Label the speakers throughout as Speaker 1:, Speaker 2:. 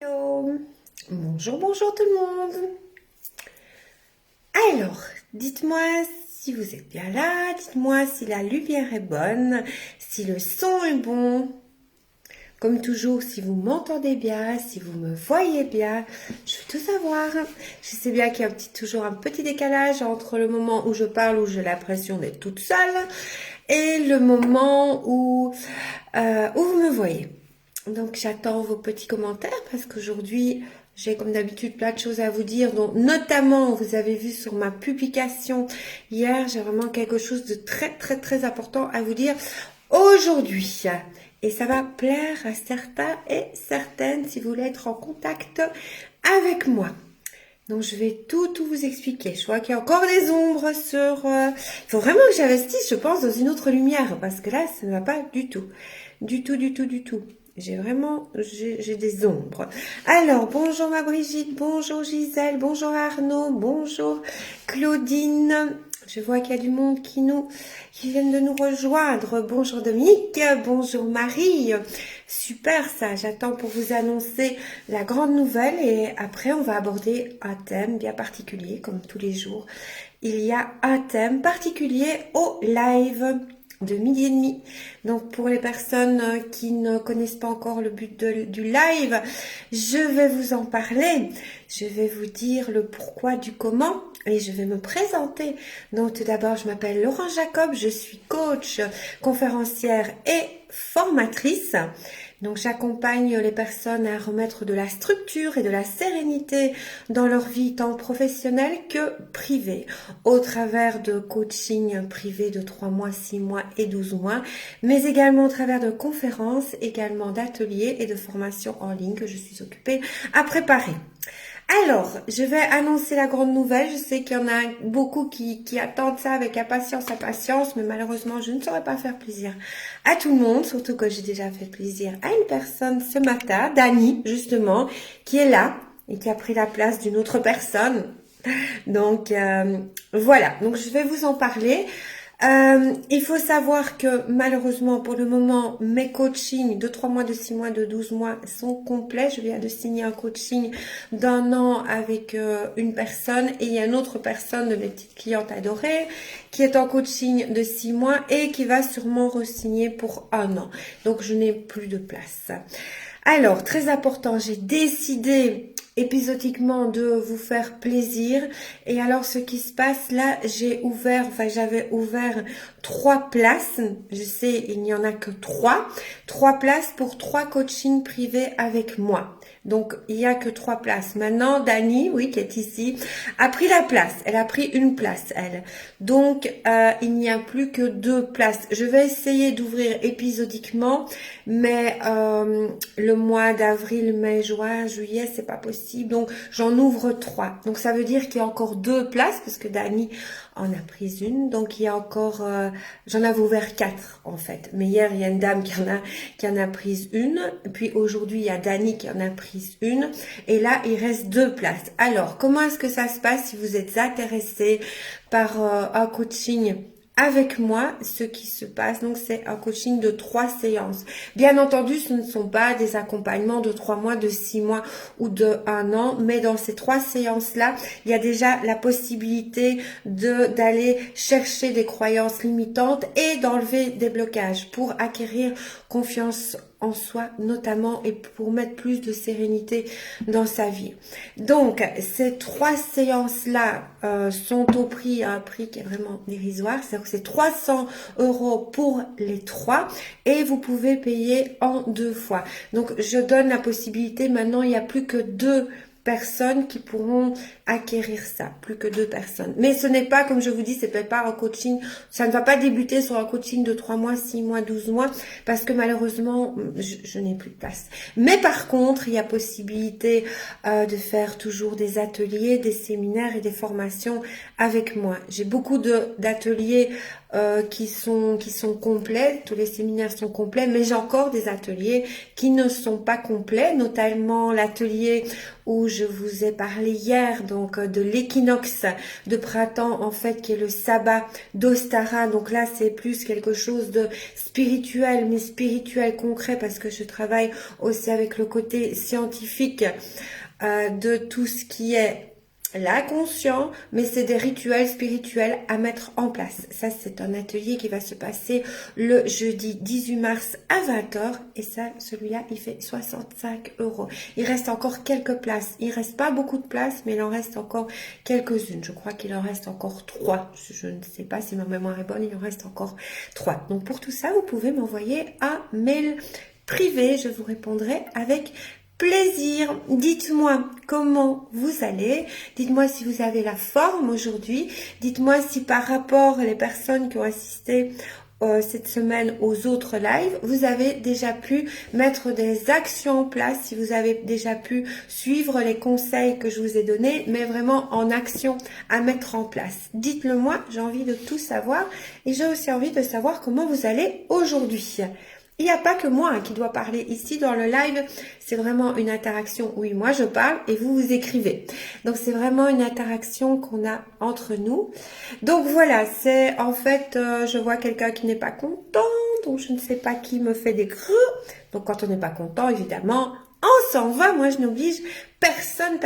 Speaker 1: Hello. Bonjour, bonjour tout le monde. Alors, dites-moi si vous êtes bien là, dites-moi si la lumière est bonne, si le son est bon. Comme toujours, si vous m'entendez bien, si vous me voyez bien, je veux tout savoir. Je sais bien qu'il y a toujours un petit décalage entre le moment où je parle, où j'ai l'impression d'être toute seule, et le moment où vous me voyez. Donc j'attends vos petits commentaires parce qu'aujourd'hui j'ai comme d'habitude plein de choses à vous dire, dont notamment vous avez vu sur ma publication hier, j'ai vraiment quelque chose de très important à vous dire aujourd'hui. Et ça va plaire à certains et certaines si vous voulez être en contact avec moi. Donc je vais tout vous expliquer. Je vois qu'il y a encore des ombres sur... Il faut vraiment que j'investisse, je pense, dans une autre lumière parce que là, ça ne va pas du tout. Du tout. J'ai des ombres. Alors, bonjour ma Brigitte, bonjour Gisèle, bonjour Arnaud, bonjour Claudine. Je vois qu'il y a du monde qui viennent de nous rejoindre. Bonjour Dominique, bonjour Marie. Super ça, j'attends pour vous annoncer la grande nouvelle et après on va aborder un thème bien particulier comme tous les jours. Il y a un thème particulier au live de 12h30. Donc pour les personnes qui ne connaissent pas encore le but du live, je vais vous en parler. Je vais vous dire le pourquoi du comment et je vais me présenter. Donc tout d'abord, je m'appelle Laurent Jacob, je suis coach, conférencière et formatrice. Donc j'accompagne les personnes à remettre de la structure et de la sérénité dans leur vie tant professionnelle que privée au travers de coaching privé de 3 mois, 6 mois et 12 mois, mais également au travers de conférences, également d'ateliers et de formations en ligne que je suis occupée à préparer. Alors, je vais annoncer la grande nouvelle. Je sais qu'il y en a beaucoup qui attendent ça avec impatience, mais malheureusement, je ne saurais pas faire plaisir à tout le monde, surtout que j'ai déjà fait plaisir à une personne ce matin, Dani, justement, qui est là et qui a pris la place d'une autre personne. Donc, voilà. Donc, je vais vous en parler. Il faut savoir que malheureusement pour le moment mes coachings de 3 mois, de 6 mois, de 12 mois sont complets. Je viens de signer un coaching d'1 an avec une personne et il y a une autre personne de mes petites clientes adorées qui est en coaching de 6 mois et qui va sûrement re-signer pour 1 an. Donc je n'ai plus de place. Alors, très important, j'ai décidé épisodiquement de vous faire plaisir. Et alors, ce qui se passe là, j'avais ouvert 3 places. Je sais, il n'y en a que 3. 3 places pour 3 coachings privés avec moi. Donc, il n'y a que 3 places. Maintenant, Dani, oui, qui est ici, a pris la place. Elle a pris une place, elle. Donc, il n'y a plus que 2 places. Je vais essayer d'ouvrir épisodiquement, mais le mois d'avril, mai, juin, juillet, c'est pas possible. Donc, j'en ouvre 3. Donc, ça veut dire qu'il y a encore 2 places, parce que Dani en a pris une. Donc, il y a encore... j'en avais ouvert 4, en fait. Mais hier, il y a une dame qui en a prise une. Puis, aujourd'hui, il y a Dani qui en a prise une. Et là, il reste 2 places. Alors, comment est-ce que ça se passe si vous êtes intéressé par un coaching avec moi? Ce qui se passe, donc c'est un coaching de 3 séances. Bien entendu, ce ne sont pas des accompagnements de 3 mois, de 6 mois ou de 1 an, mais dans ces 3 séances-là, il y a déjà la possibilité d'aller chercher des croyances limitantes et d'enlever des blocages pour acquérir confiance en soi notamment et pour mettre plus de sérénité dans sa vie. Donc ces 3 séances-là sont au prix, à un prix qui est vraiment dérisoire, c'est-à-dire que c'est 300 € pour les 3 et vous pouvez payer en 2 fois. Donc je donne la possibilité, maintenant il n'y a plus que 2 personnes qui pourront acquérir ça, plus que 2 personnes. Mais ce n'est pas, comme je vous dis, c'est peut-être pas un coaching, ça ne va pas débuter sur un coaching de 3 mois, 6 mois, 12 mois, parce que malheureusement, je n'ai plus de place. Mais par contre, il y a possibilité de faire toujours des ateliers, des séminaires et des formations avec moi. J'ai beaucoup d'ateliers qui sont complets, tous les séminaires sont complets, mais j'ai encore des ateliers qui ne sont pas complets, notamment l'atelier où je vous ai parlé hier, donc de l'équinoxe de printemps, en fait, qui est le sabbat d'Ostara. Donc là, c'est plus quelque chose de spirituel, mais spirituel concret, parce que je travaille aussi avec le côté scientifique de tout ce qui est l'inconscient, mais c'est des rituels spirituels à mettre en place. Ça, c'est un atelier qui va se passer le jeudi 18 mars à 20h. Et ça, celui-là, il fait 65 €. Il reste encore quelques places. Il reste pas beaucoup de places, mais il en reste encore quelques-unes. Je crois qu'il en reste encore 3. Je ne sais pas si ma mémoire est bonne, il en reste encore 3. Donc, pour tout ça, vous pouvez m'envoyer un mail privé. Je vous répondrai avec plaisir. Dites-moi comment vous allez. Dites-moi si vous avez la forme aujourd'hui. Dites-moi si par rapport les personnes qui ont assisté cette semaine aux autres lives, vous avez déjà pu mettre des actions en place, si vous avez déjà pu suivre les conseils que je vous ai donnés, mais vraiment en action à mettre en place. Dites-le moi, j'ai envie de tout savoir et j'ai aussi envie de savoir comment vous allez aujourd'hui. Il n'y a pas que moi qui dois parler ici dans le live, c'est vraiment une interaction. Oui, moi je parle et vous vous écrivez. Donc c'est vraiment une interaction qu'on a entre nous. Donc voilà, c'est en fait, je vois quelqu'un qui n'est pas content, donc je ne sais pas qui me fait des creux. Donc quand on n'est pas content, évidemment, on s'en va. Moi je n'oblige personne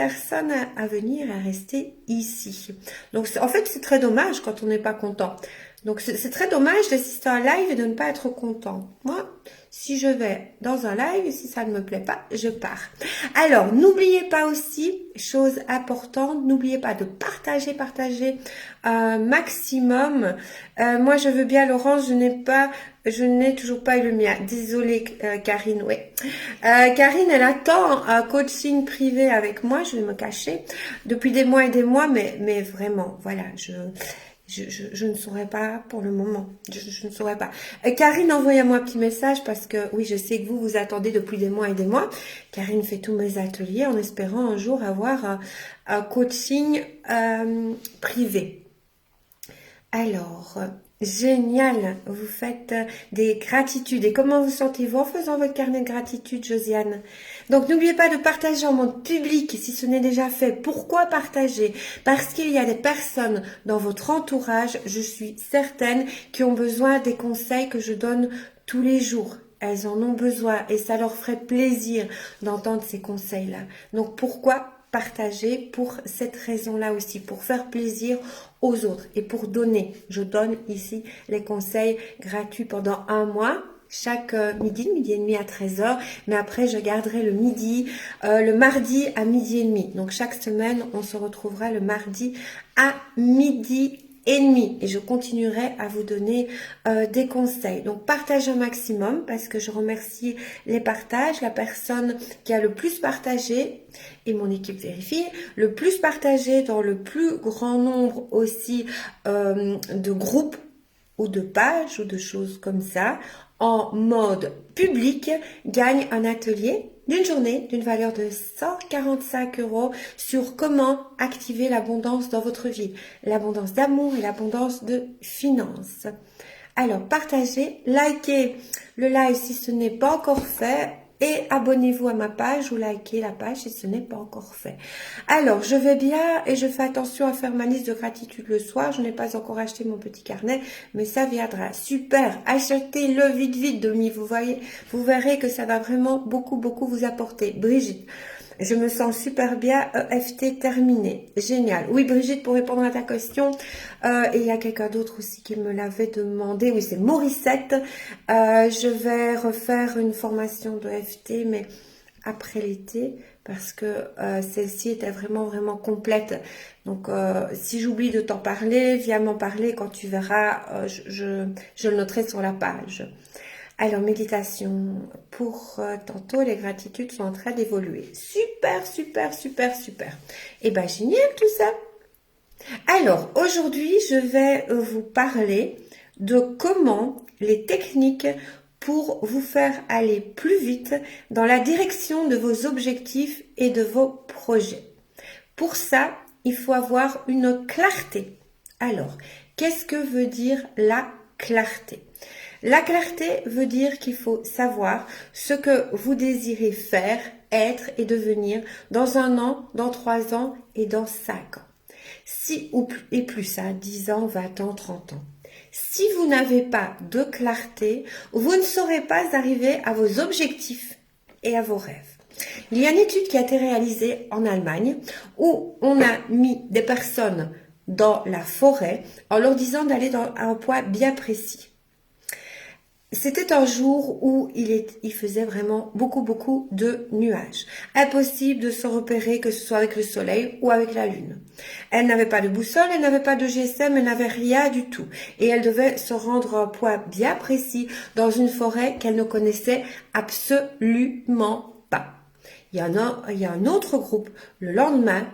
Speaker 1: à venir, à rester ici. Donc en fait c'est très dommage quand on n'est pas content. Donc, c'est très dommage d'assister à un live et de ne pas être content. Moi, si je vais dans un live, si ça ne me plaît pas, je pars. Alors, n'oubliez pas aussi, chose importante, n'oubliez pas de partager maximum. Moi, je veux bien, Laurence, je n'ai toujours pas eu le mien. Désolée, Karine, oui. Karine, elle attend un coaching privé avec moi, je vais me cacher, depuis des mois et des mois, mais vraiment, voilà, je ne saurais pas pour le moment. Je ne saurais pas. Karine, envoyez-moi un petit message parce que oui, je sais que vous attendez depuis des mois et des mois. Karine fait tous mes ateliers en espérant un jour avoir un coaching privé. Alors, génial, vous faites des gratitudes. Et comment vous sentez-vous en faisant votre carnet de gratitude, Josiane? Donc, n'oubliez pas de partager en mode public si ce n'est déjà fait. Pourquoi partager? Parce qu'il y a des personnes dans votre entourage, je suis certaine, qui ont besoin des conseils que je donne tous les jours. Elles en ont besoin et ça leur ferait plaisir d'entendre ces conseils-là. Donc, pourquoi partager? Pour cette raison-là aussi, pour faire plaisir aux autres et pour donner. Je donne ici les conseils gratuits pendant un mois. Chaque midi et demi à 13h, mais après je garderai le mardi à midi et demi. Donc chaque semaine, on se retrouvera le mardi à midi et demi et je continuerai à vous donner des conseils. Donc partagez un maximum parce que je remercie les partages, la personne qui a le plus partagé et mon équipe vérifie, le plus partagé dans le plus grand nombre aussi de groupes ou de pages ou de choses comme ça en mode public gagne un atelier d'une journée d'une valeur de 145 € sur comment activer l'abondance dans votre vie, l'abondance d'amour et l'abondance de finances. Alors, partagez, likez le live si ce n'est pas encore fait et abonnez-vous à ma page ou likez la page si ce n'est pas encore fait. Alors, je vais bien et je fais attention à faire ma liste de gratitude le soir. Je n'ai pas encore acheté mon petit carnet, mais ça viendra. Super, achetez-le vite, Domi. Vous verrez que ça va vraiment beaucoup vous apporter. Brigitte, je me sens super bien, EFT terminé. Génial. Oui, Brigitte, pour répondre à ta question, et il y a quelqu'un d'autre aussi qui me l'avait demandé. Oui, c'est Morissette. Je vais refaire une formation d'EFT, mais après l'été, parce que celle-ci était vraiment complète. Donc, si j'oublie de t'en parler, viens m'en parler quand tu verras. Je le noterai sur la page. Alors, méditation pour tantôt, les gratitudes sont en train d'évoluer. Super. Et ben, génial tout ça. Alors, aujourd'hui, je vais vous parler de comment les techniques pour vous faire aller plus vite dans la direction de vos objectifs et de vos projets. Pour ça, il faut avoir une clarté. Alors, qu'est-ce que veut dire la clarté. La clarté veut dire qu'il faut savoir ce que vous désirez faire, être et devenir dans 1 an, dans 3 ans et dans 5 ans. Si, et plus, 10 ans, 20 ans, 30 ans. Si vous n'avez pas de clarté, vous ne saurez pas arriver à vos objectifs et à vos rêves. Il y a une étude qui a été réalisée en Allemagne où on a mis des personnes dans la forêt en leur disant d'aller à un point bien précis. C'était un jour où il faisait vraiment beaucoup de nuages. Impossible de se repérer que ce soit avec le soleil ou avec la lune. Elle n'avait pas de boussole, elle n'avait pas de GSM, elle n'avait rien du tout. Et elle devait se rendre à un point bien précis dans une forêt qu'elle ne connaissait absolument pas. Il y a un autre groupe le lendemain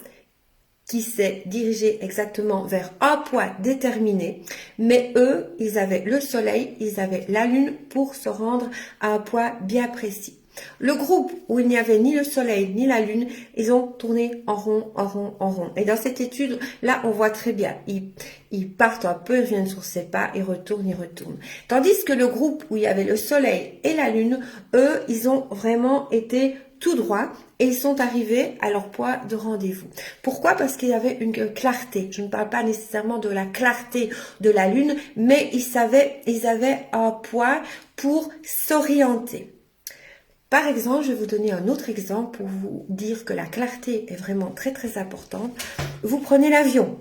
Speaker 1: qui s'est dirigé exactement vers un point déterminé, mais eux, ils avaient le soleil, ils avaient la lune pour se rendre à un point bien précis. Le groupe où il n'y avait ni le soleil ni la lune, ils ont tourné en rond, en rond, en rond. Et dans cette étude, là, on voit très bien, ils partent un peu, ils reviennent sur ses pas, ils retournent. Tandis que le groupe où il y avait le soleil et la lune, eux, ils ont vraiment été tout droit et ils sont arrivés à leur point de rendez-vous. Pourquoi? Parce qu'il y avait une clarté. Je ne parle pas nécessairement de la clarté de la lune, mais ils avaient un point pour s'orienter. Par exemple, je vais vous donner un autre exemple pour vous dire que la clarté est vraiment très importante. Vous prenez l'avion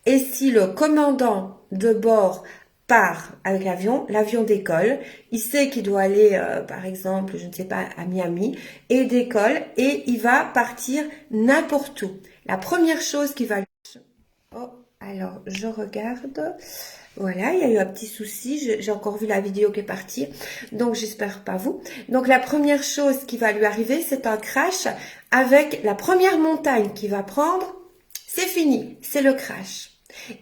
Speaker 1: et si le commandant de bord part avec l'avion décolle, il sait qu'il doit aller, par exemple, je ne sais pas, à Miami, et décolle, et il va partir n'importe où. La première chose qui va lui... Oh, alors, je regarde... Voilà, il y a eu un petit souci, j'ai encore vu la vidéo qui est partie, donc j'espère pas vous. Donc la première chose qui va lui arriver, c'est un crash avec la première montagne qu'il va prendre, c'est fini, c'est le crash.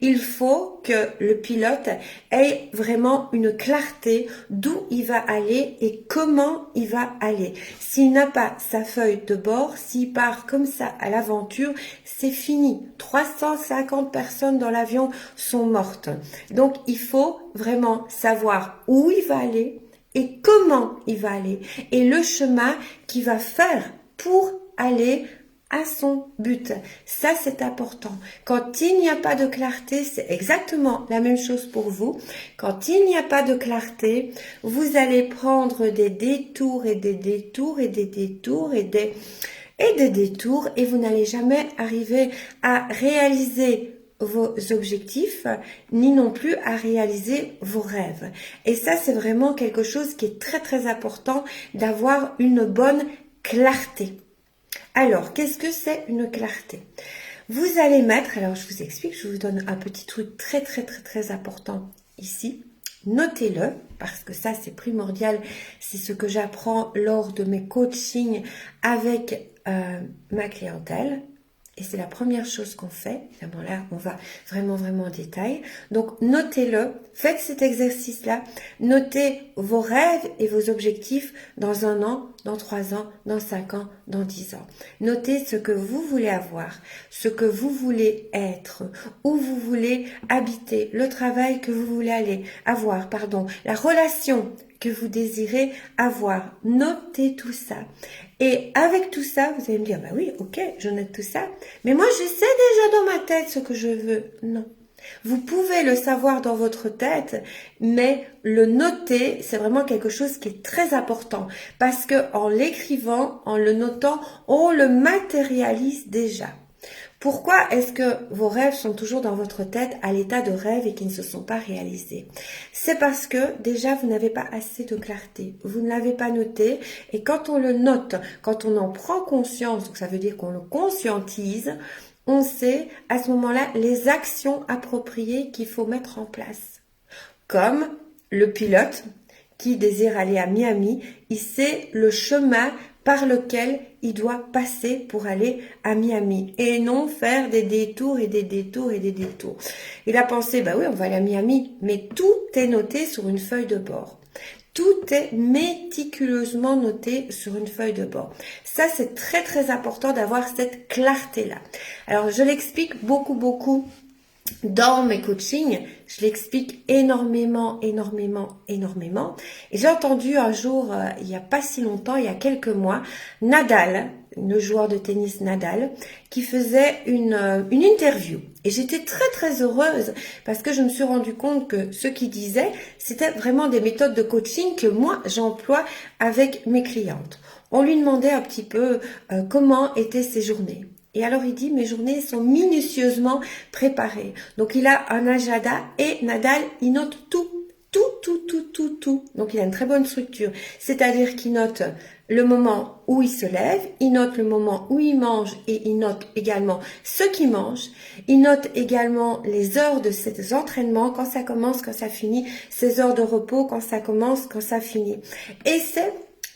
Speaker 1: Il faut que le pilote ait vraiment une clarté d'où il va aller et comment il va aller. S'il n'a pas sa feuille de bord, s'il part comme ça à l'aventure, c'est fini. 350 personnes dans l'avion sont mortes. Donc, il faut vraiment savoir où il va aller et comment il va aller et le chemin qu'il va faire pour aller à son but. Ça, c'est important. Quand il n'y a pas de clarté, c'est exactement la même chose pour vous. Quand il n'y a pas de clarté, vous allez prendre des détours et des détours et des détours et des détours et vous n'allez jamais arriver à réaliser vos objectifs, ni non plus à réaliser vos rêves. Et ça, c'est vraiment quelque chose qui est très important d'avoir une bonne clarté. Alors, qu'est-ce que c'est une clarté? Vous allez mettre, alors je vous explique, je vous donne un petit truc très important ici. Notez-le, parce que ça c'est primordial, c'est ce que j'apprends lors de mes coachings avec ma clientèle. Et c'est la première chose qu'on fait. Évidemment, là, on va vraiment en détail. Donc, notez-le. Faites cet exercice-là. Notez vos rêves et vos objectifs dans 1 an, dans 3 ans, dans 5 ans, dans 10 ans. Notez ce que vous voulez avoir, ce que vous voulez être, où vous voulez habiter, le travail que vous voulez avoir, la relation que vous désirez avoir. Notez tout ça. Et avec tout ça, vous allez me dire, bah oui, ok, je note tout ça. Mais moi, je sais déjà dans ma tête ce que je veux. Non. Vous pouvez le savoir dans votre tête, mais le noter, c'est vraiment quelque chose qui est très important. Parce que en l'écrivant, en le notant, on le matérialise déjà. Pourquoi est-ce que vos rêves sont toujours dans votre tête à l'état de rêve et qui ne se sont pas réalisés? C'est parce que déjà vous n'avez pas assez de clarté, vous ne l'avez pas noté et quand on le note, quand on en prend conscience, donc ça veut dire qu'on le conscientise, on sait à ce moment-là les actions appropriées qu'il faut mettre en place. Comme le pilote qui désire aller à Miami, il sait le chemin par lequel il doit passer pour aller à Miami et non faire des détours et des détours et des détours. Il a pensé, bah oui, on va aller à Miami, mais tout est noté sur une feuille de bord. Tout est méticuleusement noté sur une feuille de bord. Ça, c'est très important d'avoir cette clarté-là. Alors, je l'explique beaucoup Dans mes coachings, je l'explique énormément. Et j'ai entendu un jour, il n'y a pas si longtemps, il y a quelques mois, Nadal, le joueur de tennis Nadal, qui faisait une interview. Et j'étais très heureuse parce que je me suis rendu compte que ce qu'il disait, c'était vraiment des méthodes de coaching que moi, j'emploie avec mes clientes. On lui demandait un petit peu comment étaient ses journées. Et alors il dit, mes journées sont minutieusement préparées. Donc il a un agenda et Nadal, il note tout. Donc il a une très bonne structure. C'est-à-dire qu'il note le moment où il se lève, il note le moment où il mange et il note également ce qu'il mange. Il note également les heures de ses entraînements, quand ça commence, quand ça finit, ses heures de repos, quand ça commence, quand ça finit. Et c'est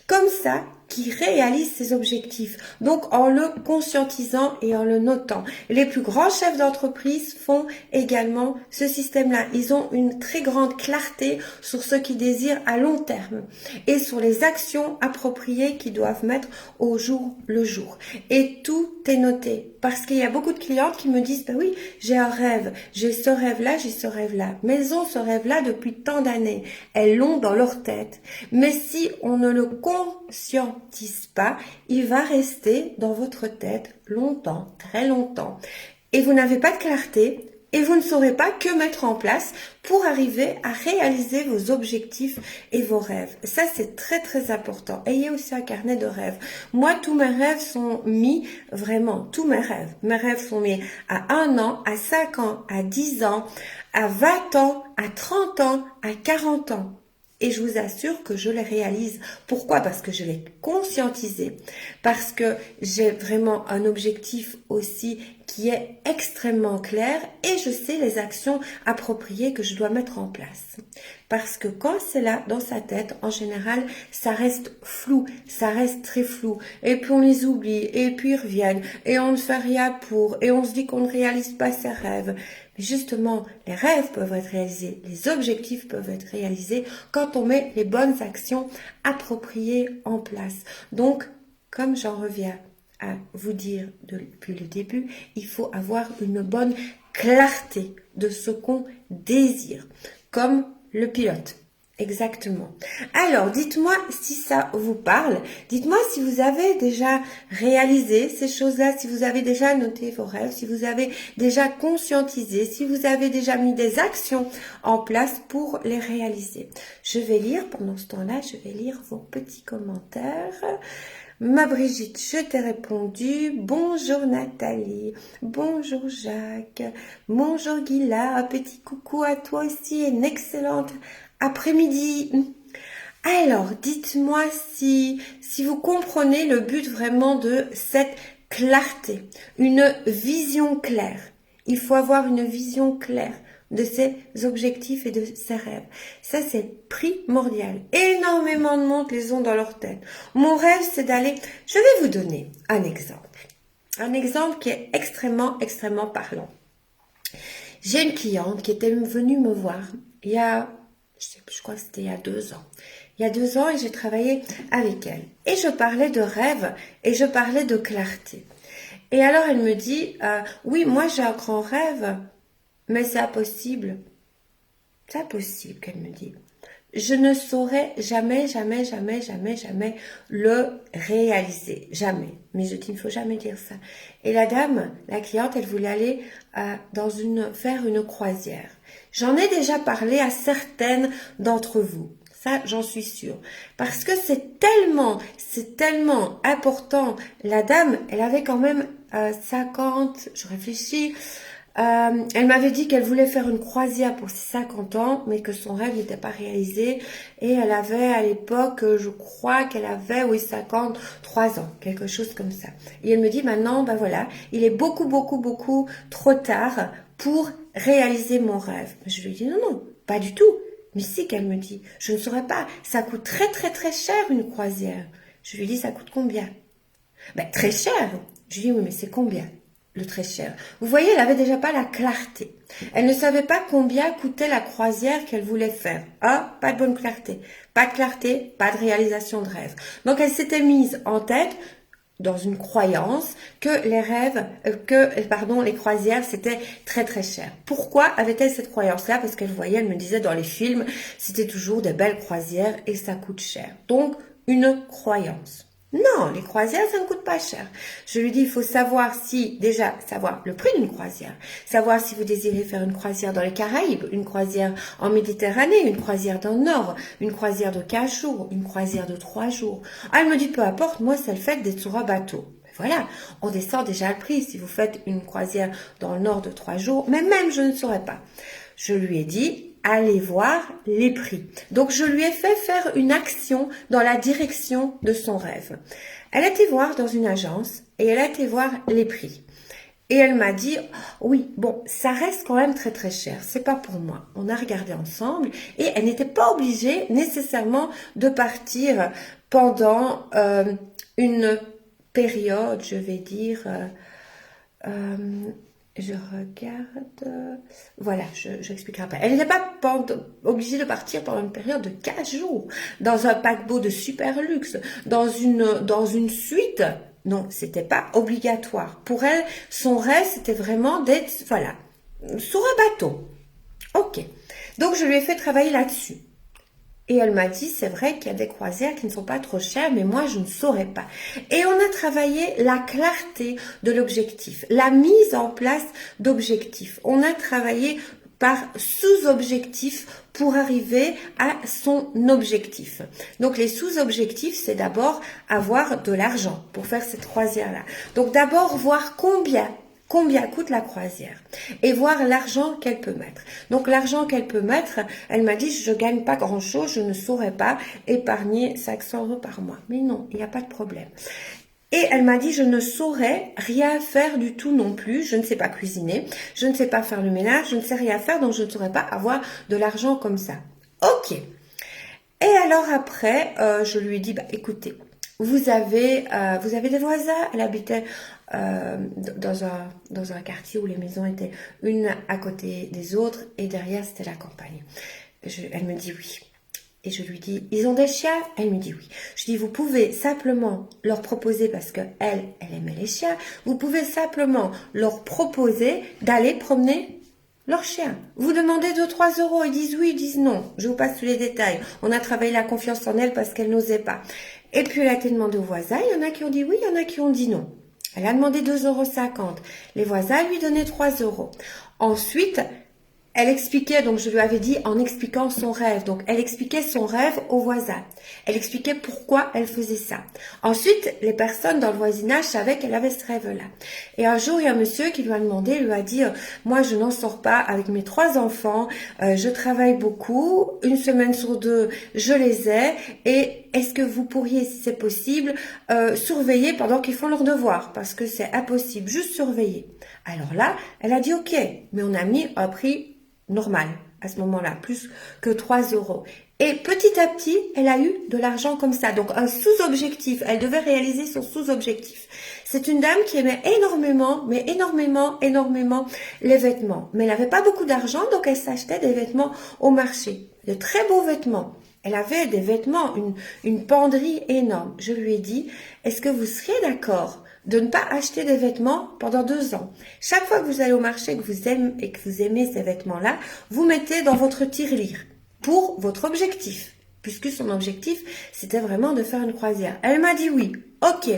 Speaker 1: comme ça qui réalise ses objectifs. Donc, en le conscientisant et en le notant. Les plus grands chefs d'entreprise font également ce système-là. Ils ont une très grande clarté sur ce qu'ils désirent à long terme et sur les actions appropriées qu'ils doivent mettre au jour le jour. Et tout est noté. Parce qu'il y a beaucoup de clientes qui me disent, ben oui, j'ai un rêve, j'ai ce rêve-là, j'ai ce rêve-là. Mais elles ont ce rêve-là depuis tant d'années. Elles l'ont dans leur tête. Mais si on ne le conscientise pas, il va rester dans votre tête longtemps, très longtemps. Et vous n'avez pas de clarté et vous ne saurez pas que mettre en place pour arriver à réaliser vos objectifs et vos rêves. Ça, c'est très important. Ayez aussi un carnet de rêves. Moi, tous mes rêves sont mis, vraiment, tous mes rêves. Mes rêves sont mis à 1 an, à 5 ans, à 10 ans, à 20 ans, à 30 ans, à 40 ans. Et je vous assure que je les réalise. Pourquoi? Parce que je l'ai conscientisé. Parce que j'ai vraiment un objectif aussi qui est extrêmement clair et je sais les actions appropriées que je dois mettre en place. Parce que quand c'est là, dans sa tête, en général, ça reste flou, ça reste très flou. Et puis on les oublie, et puis ils reviennent, et on ne fait rien pour, et on se dit qu'on ne réalise pas ses rêves. Mais justement, les rêves peuvent être réalisés, les objectifs peuvent être réalisés quand on met les bonnes actions appropriées en place. Donc, comme j'en reviens à vous dire depuis le début, il faut avoir une bonne clarté de ce qu'on désire, comme le pilote. Exactement. Alors, dites-moi si ça vous parle. Dites-moi si vous avez déjà réalisé ces choses-là, si vous avez déjà noté vos rêves, si vous avez déjà conscientisé, si vous avez déjà mis des actions en place pour les réaliser. Je vais lire, pendant ce temps-là, je vais lire vos petits commentaires. Ma Brigitte, je t'ai répondu. Bonjour Nathalie. Bonjour Jacques. Bonjour Guilla. Un petit coucou à toi aussi. Une excellente après-midi. Alors, dites-moi si vous comprenez le but vraiment de cette clarté. Une vision claire. Il faut avoir une vision claire de ses objectifs et de ses rêves. Ça, c'est primordial. Énormément de monde les ont dans leur tête. Mon rêve, c'est d'aller... Je vais vous donner un exemple. Un exemple qui est extrêmement parlant. J'ai une cliente qui était venue me voir il y a, je crois que c'était il y a 2 ans. Il y a 2 ans et j'ai travaillé avec elle. Et je parlais de rêve et je parlais de clarté. Et alors elle me dit, oui, moi j'ai un grand rêve, mais c'est impossible. C'est impossible, qu'elle me dit. Je ne saurais jamais le réaliser. Jamais. Mais je dis, il ne faut jamais dire ça. Et la dame, la cliente, elle voulait aller faire une croisière. J'en ai déjà parlé à certaines d'entre vous. Ça, j'en suis sûre. Parce que c'est tellement important. La dame, elle avait quand même 50, je réfléchis, elle m'avait dit qu'elle voulait faire une croisière pour ses 50 ans, mais que son rêve n'était pas réalisé. Et elle avait à l'époque, je crois qu'elle avait, 53 ans, quelque chose comme ça. Et elle me dit maintenant, ben voilà, il est beaucoup trop tard pour réaliser mon rêve. Je lui ai dit non, pas du tout. Mais si, qu'elle me dit, je ne saurais pas, ça coûte très cher une croisière. Je lui ai dit, ça coûte combien? Ben très cher. Je lui ai dit, oui, mais c'est combien? Le très cher. Vous voyez, elle avait déjà pas la clarté. Elle ne savait pas combien coûtait la croisière qu'elle voulait faire. Ah, pas de bonne clarté. Pas de clarté, pas de réalisation de rêve. Donc elle s'était mise en tête dans une croyance que les croisières c'était très très cher. Pourquoi avait-elle cette croyance-là? Parce qu'elle voyait, elle me disait dans les films, c'était toujours des belles croisières et ça coûte cher. Donc une croyance. Non, les croisières, ça ne coûte pas cher. Je lui dis, il faut savoir savoir le prix d'une croisière, savoir si vous désirez faire une croisière dans les Caraïbes, une croisière en Méditerranée, une croisière dans le Nord, une croisière de 15 jours, une croisière de 3 jours. Ah, elle me dit, peu importe, moi, c'est le fait d'être sur un bateau. Voilà, on descend déjà le prix si vous faites une croisière dans le Nord de 3 jours, mais même je ne saurais pas. Je lui ai dit, allez voir les prix. Donc, je lui ai fait faire une action dans la direction de son rêve. Elle a été voir dans une agence et elle a été voir les prix. Et elle m'a dit, oui, bon, ça reste quand même très très cher, c'est pas pour moi. On a regardé ensemble et elle n'était pas obligée nécessairement de partir pendant une période, je vais dire... je regarde... Voilà, je expliquerai après. Elle n'était pas obligée de partir pendant une période de 15 jours, dans un paquebot de super luxe, dans une suite. Non, c'était pas obligatoire. Pour elle, son rêve, c'était vraiment d'être, voilà, sur un bateau. Ok. Donc, je lui ai fait travailler là-dessus. Et elle m'a dit, c'est vrai qu'il y a des croisières qui ne sont pas trop chères, mais moi, je ne saurais pas. Et on a travaillé la clarté de l'objectif, la mise en place d'objectifs. On a travaillé par sous-objectifs pour arriver à son objectif. Donc, les sous-objectifs, c'est d'abord avoir de l'argent pour faire cette croisière-là. Donc, d'abord, voir combien coûte la croisière et voir l'argent qu'elle peut mettre. Donc l'argent qu'elle peut mettre, elle m'a dit, je gagne pas grand chose, je ne saurais pas épargner 500 € par mois. Mais non, il n'y a pas de problème. Et elle m'a dit, je ne saurais rien faire du tout non plus, je ne sais pas cuisiner, je ne sais pas faire le ménage, je ne sais rien faire, donc je ne saurais pas avoir de l'argent comme ça. Ok. Et alors après, je lui ai dit, bah écoutez, vous avez des voisins, elle habitait dans un quartier où les maisons étaient une à côté des autres et derrière c'était la campagne. Elle me dit oui. Et je lui dis, ils ont des chiens? Elle me dit oui. Je dis, vous pouvez simplement leur proposer, parce que elle aimait les chiens, vous pouvez simplement leur proposer d'aller promener leur chien. Vous demandez 2-3 €, ils disent oui, ils disent non. Je vous passe tous les détails. On a travaillé la confiance en elle parce qu'elle n'osait pas. Et puis elle a été demandée aux voisins, il y en a qui ont dit oui, il y en a qui ont dit non. Elle a demandé 2,50 €. Les voisins lui donnaient 3 €. Ensuite, elle expliquait, donc je lui avais dit en expliquant son rêve. Donc elle expliquait son rêve aux voisins. Elle expliquait pourquoi elle faisait ça. Ensuite, les personnes dans le voisinage savaient qu'elle avait ce rêve-là. Et un jour, il y a un monsieur qui lui a demandé, lui a dit, moi je n'en sors pas avec mes 3 enfants, je travaille beaucoup, 1 semaine sur 2, je les ai, et est-ce que vous pourriez, si c'est possible, surveiller pendant qu'ils font leurs devoirs, parce que c'est impossible, juste surveiller. Alors là, elle a dit ok, mais on a mis un prix normal à ce moment-là, plus que 3 €. Et petit à petit, elle a eu de l'argent comme ça. Donc un sous-objectif, elle devait réaliser son sous-objectif. C'est une dame qui aimait énormément, mais énormément les vêtements. Mais elle n'avait pas beaucoup d'argent, donc elle s'achetait des vêtements au marché. De très beaux vêtements. Elle avait des vêtements, une penderie énorme. Je lui ai dit, est-ce que vous seriez d'accord de ne pas acheter des vêtements pendant 2 ans. Chaque fois que vous allez au marché et que vous aimez ces vêtements-là, vous mettez dans votre tirelire pour votre objectif, puisque son objectif, c'était vraiment de faire une croisière. Elle m'a dit oui. Ok.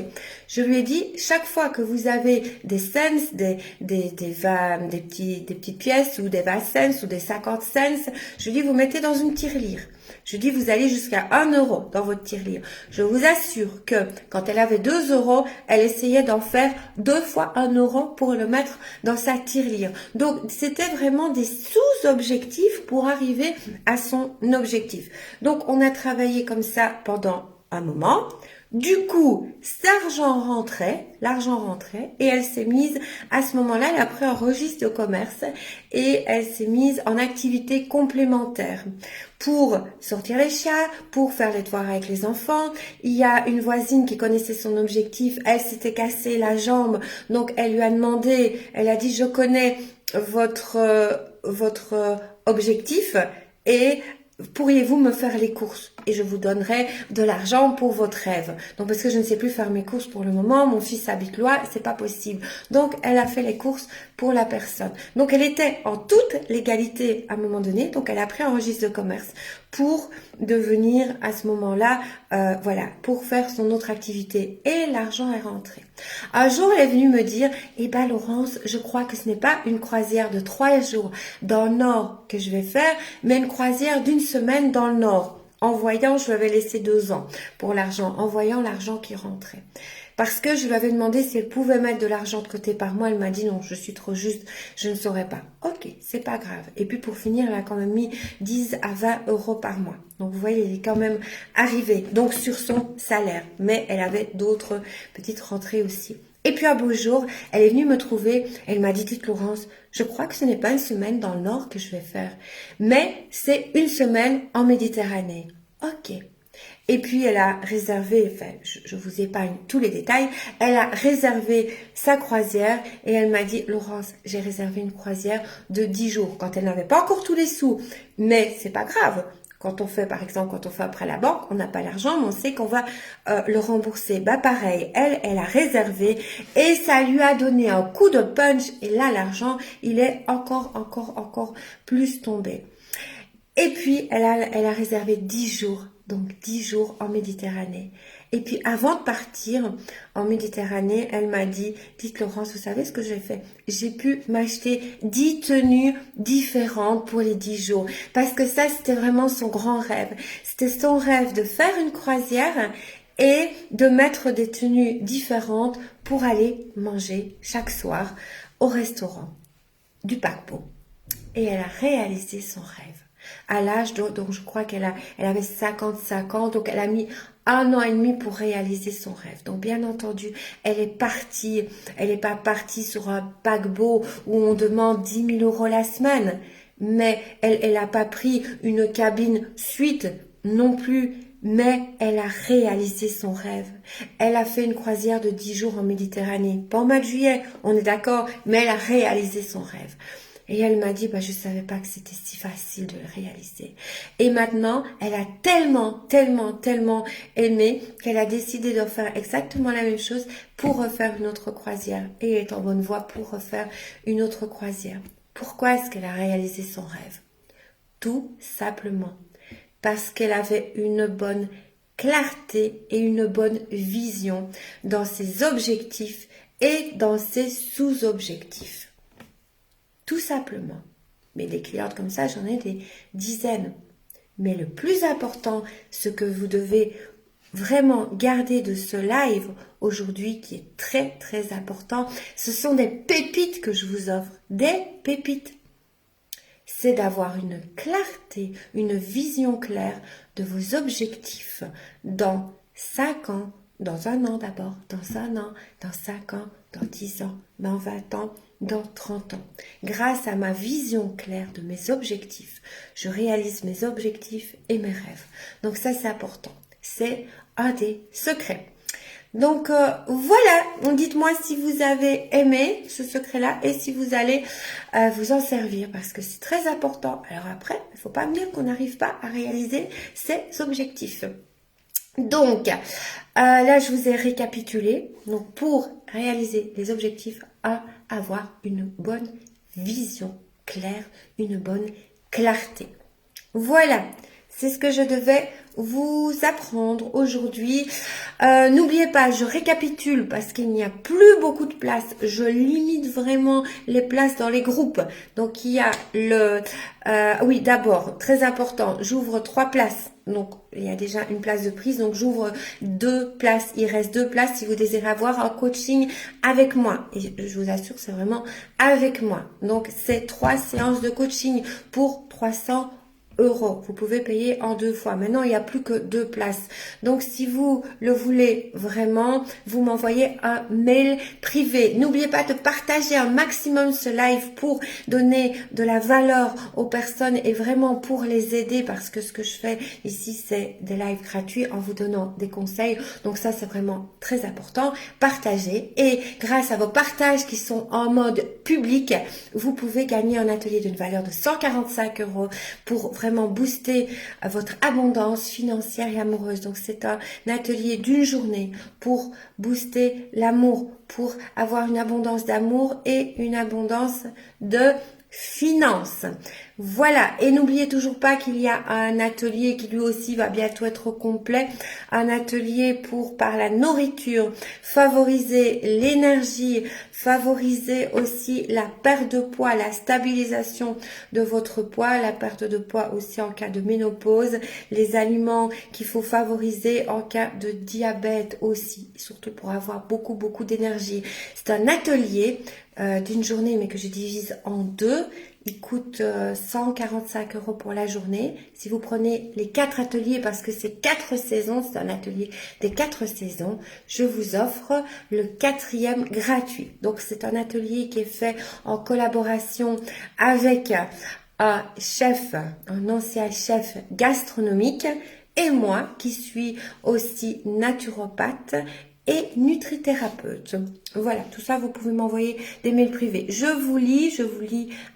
Speaker 1: Je lui ai dit, chaque fois que vous avez des cents, des petites pièces ou des 20 cents ou des 50 cents, je lui dis, vous mettez dans une tirelire. Je dis, vous allez jusqu'à 1 € dans votre tirelire. Je vous assure que quand elle avait 2 €, elle essayait d'en faire 2 fois 1 € pour le mettre dans sa tirelire. Donc, c'était vraiment des sous-objectifs pour arriver à son objectif. Donc, on a travaillé comme ça pendant un moment. Du coup, l'argent rentrait et elle s'est mise, à ce moment-là, elle a pris un registre de commerce et elle s'est mise en activité complémentaire pour sortir les chats, pour faire les devoirs avec les enfants. Il y a une voisine qui connaissait son objectif, elle s'était cassée la jambe, donc elle lui a demandé, elle a dit, je connais votre objectif et pourriez-vous me faire les courses et je vous donnerai de l'argent pour votre rêve. Donc parce que je ne sais plus faire mes courses pour le moment, mon fils habite loin, c'est pas possible. Donc elle a fait les courses pour la personne. Donc elle était en toute légalité à un moment donné, donc elle a pris un registre de commerce pour devenir à ce moment-là, voilà, pour faire son autre activité et l'argent est rentré. Un jour elle est venue me dire, eh ben Laurence, je crois que ce n'est pas une croisière de 3 jours dans le nord que je vais faire, mais une croisière d'une semaine dans le nord. En voyant, je lui avais laissé 2 ans pour l'argent, en voyant l'argent qui rentrait. Parce que je lui avais demandé si elle pouvait mettre de l'argent de côté par mois. Elle m'a dit non, je suis trop juste, je ne saurais pas. Ok, c'est pas grave. Et puis pour finir, elle a quand même mis 10 à 20 euros par mois. Donc vous voyez, elle est quand même arrivée. Donc sur son salaire. Mais elle avait d'autres petites rentrées aussi. Et puis un beau jour, elle est venue me trouver. Elle m'a dit, dites Laurence, je crois que ce n'est pas une semaine dans le nord que je vais faire. Mais c'est une semaine en Méditerranée. Ok. Et puis, elle a réservé, enfin, je vous épargne tous les détails, elle a réservé sa croisière et elle m'a dit, Laurence, j'ai réservé une croisière de 10 jours. Quand elle n'avait pas encore tous les sous, mais c'est pas grave. Quand on fait, par exemple, quand on fait après la banque, on n'a pas l'argent, mais on sait qu'on va le rembourser. Bah pareil, elle a réservé et ça lui a donné un coup de punch. Et là, l'argent, il est encore plus tombé. Et puis, elle a réservé 10 jours. Donc 10 jours en Méditerranée. Et puis avant de partir en Méditerranée, elle m'a dit, dites Laurence, vous savez ce que j'ai fait? J'ai pu m'acheter 10 tenues différentes pour les 10 jours. Parce que ça, c'était vraiment son grand rêve. C'était son rêve de faire une croisière et de mettre des tenues différentes pour aller manger chaque soir au restaurant du paquebot. Et elle a réalisé son rêve. À l'âge, donc je crois elle avait 55 ans, donc elle a mis 1 an et demi pour réaliser son rêve. Donc bien entendu, elle est partie, elle n'est pas partie sur un paquebot où on demande 10 000 euros la semaine, mais elle n'a pas pris une cabine suite non plus, mais elle a réalisé son rêve. Elle a fait une croisière de 10 jours en Méditerranée, pas en mois de juillet, on est d'accord, mais elle a réalisé son rêve. Et elle m'a dit, je savais pas que c'était si facile de le réaliser. Et maintenant, elle a tellement aimé qu'elle a décidé de faire exactement la même chose pour refaire une autre croisière. Et elle est en bonne voie pour refaire une autre croisière. Pourquoi est-ce qu'elle a réalisé son rêve? Tout simplement parce qu'elle avait une bonne clarté et une bonne vision dans ses objectifs et dans ses sous-objectifs. Tout simplement. Mais des clientes comme ça, j'en ai des dizaines. Mais le plus important, ce que vous devez vraiment garder de ce live aujourd'hui, qui est très important, ce sont des pépites que je vous offre. Des pépites. C'est d'avoir une clarté, une vision claire de vos objectifs dans 5 ans, dans 1 an d'abord, dans 1 an, dans 5 ans, dans 10 ans, dans 20 ans, dans 30 ans. Grâce à ma vision claire de mes objectifs, je réalise mes objectifs et mes rêves. Donc ça, c'est important. C'est un des secrets. Donc voilà, dites-moi si vous avez aimé ce secret-là et si vous allez vous en servir parce que c'est très important. Alors après, il ne faut pas me dire qu'on n'arrive pas à réaliser ses objectifs. Donc, là, je vous ai récapitulé. Donc, pour réaliser les objectifs, avoir une bonne vision claire, une bonne clarté. Voilà, c'est ce que je devais vous apprendre aujourd'hui. N'oubliez pas, je récapitule parce qu'il n'y a plus beaucoup de place. Je limite vraiment les places dans les groupes. Donc, il y a oui, d'abord, très important, j'ouvre 3 places. Donc, il y a déjà une place de prise. Donc, j'ouvre 2 places. Il reste 2 places si vous désirez avoir un coaching avec moi. Et je vous assure, c'est vraiment avec moi. Donc, c'est 3 séances de coaching pour 300 euros. Vous pouvez payer en 2 fois. Maintenant, il n'y a plus que 2 places. Donc, si vous le voulez vraiment, vous m'envoyez un mail privé. N'oubliez pas de partager un maximum ce live pour donner de la valeur aux personnes et vraiment pour les aider parce que ce que je fais ici, c'est des lives gratuits en vous donnant des conseils. Donc, ça, c'est vraiment très important. Partagez et grâce à vos partages qui sont en mode public, vous pouvez gagner un atelier d'une valeur de 145 euros pour vraiment vraiment booster votre abondance financière et amoureuse. Donc c'est un atelier d'une journée pour booster l'amour, pour avoir une abondance d'amour et une abondance de finances. Voilà, et n'oubliez toujours pas qu'il y a un atelier qui lui aussi va bientôt être complet, un atelier pour, par la nourriture, favoriser l'énergie, favoriser aussi la perte de poids, la stabilisation de votre poids, la perte de poids aussi en cas de ménopause, les aliments qu'il faut favoriser en cas de diabète aussi, surtout pour avoir beaucoup d'énergie. C'est un atelier d'une journée, mais que je divise en deux. Il coûte 145 € pour la journée. Si vous prenez les 4 ateliers, parce que c'est 4 saisons, c'est un atelier des 4 saisons, je vous offre le 4e gratuit. Donc c'est un atelier qui est fait en collaboration avec un chef, un ancien chef gastronomique, et moi qui suis aussi naturopathe et nutrithérapeute. Voilà, tout ça, vous pouvez m'envoyer des mails privés. Je vous lis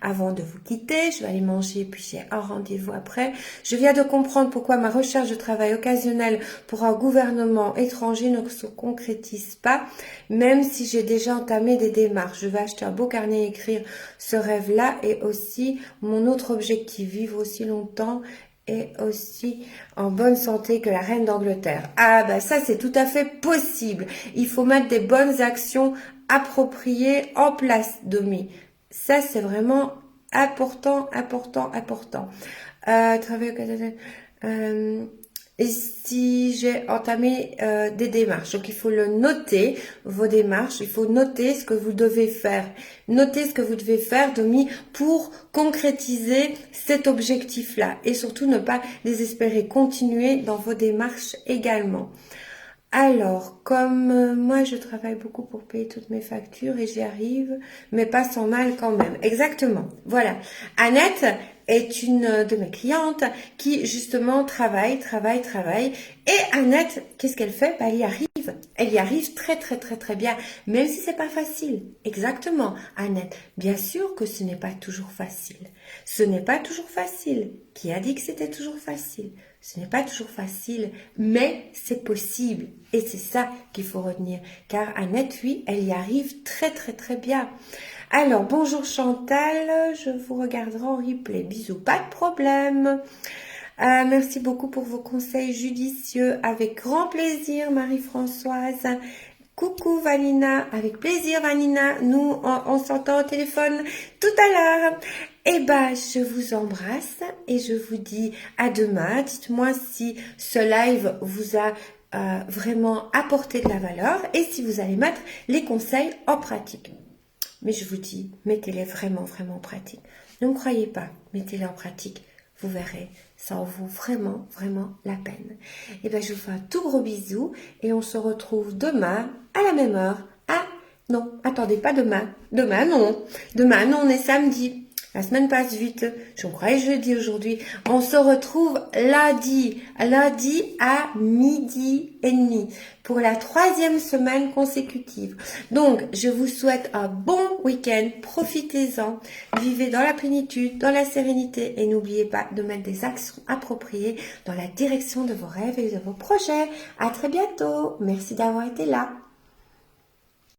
Speaker 1: avant de vous quitter. Je vais aller manger, puis j'ai un rendez-vous après. Je viens de comprendre pourquoi ma recherche de travail occasionnel pour un gouvernement étranger ne se concrétise pas, même si j'ai déjà entamé des démarches. Je vais acheter un beau carnet et écrire ce rêve-là, et aussi mon autre objectif, vivre aussi longtemps et aussi en bonne santé que la reine d'Angleterre. Ah ben ça c'est tout à fait possible. Il faut mettre des bonnes actions appropriées en place, Domi. Ça c'est vraiment important. Travail occasionnel. Et si j'ai entamé des démarches, donc il faut le noter, vos démarches, il faut noter ce que vous devez faire. Notez ce que vous devez faire, Domi, pour concrétiser cet objectif-là. Et surtout, ne pas désespérer, continuer dans vos démarches également. Alors, comme moi, je travaille beaucoup pour payer toutes mes factures et j'y arrive, mais pas sans mal quand même. Exactement. Voilà. Annette est une de mes clientes qui, justement, travaille. Et Annette, qu'est-ce qu'elle fait? Elle y arrive. Elle y arrive très bien, même si c'est pas facile. Exactement, Annette. Bien sûr que ce n'est pas toujours facile. Ce n'est pas toujours facile. Qui a dit que c'était toujours facile? Ce n'est pas toujours facile, mais c'est possible. Et c'est ça qu'il faut retenir. Car Annette, oui, elle y arrive très bien. Alors, bonjour Chantal, je vous regarderai en replay. Bisous, pas de problème. Merci beaucoup pour vos conseils judicieux. Avec grand plaisir, Marie-Françoise. Coucou Vanina, avec plaisir Vanina. Nous, on s'entend au téléphone tout à l'heure. Eh ben, je vous embrasse et je vous dis à demain. Dites-moi si ce live vous a vraiment apporté de la valeur et si vous allez mettre les conseils en pratique. Mais je vous dis, mettez-les vraiment en pratique. Ne me croyez pas, mettez-les en pratique. Vous verrez, ça en vaut vraiment la peine. Et ben, je vous fais un tout gros bisou et on se retrouve demain à la même heure. Ah, non, attendez, pas demain. Demain, non, on est samedi. La semaine passe vite. Je me croyais jeudi aujourd'hui. On se retrouve lundi à 12h30 pour la 3e semaine consécutive. Donc, je vous souhaite un bon week-end. Profitez-en. Vivez dans la plénitude, dans la sérénité et n'oubliez pas de mettre des actions appropriées dans la direction de vos rêves et de vos projets. À très bientôt. Merci d'avoir été là.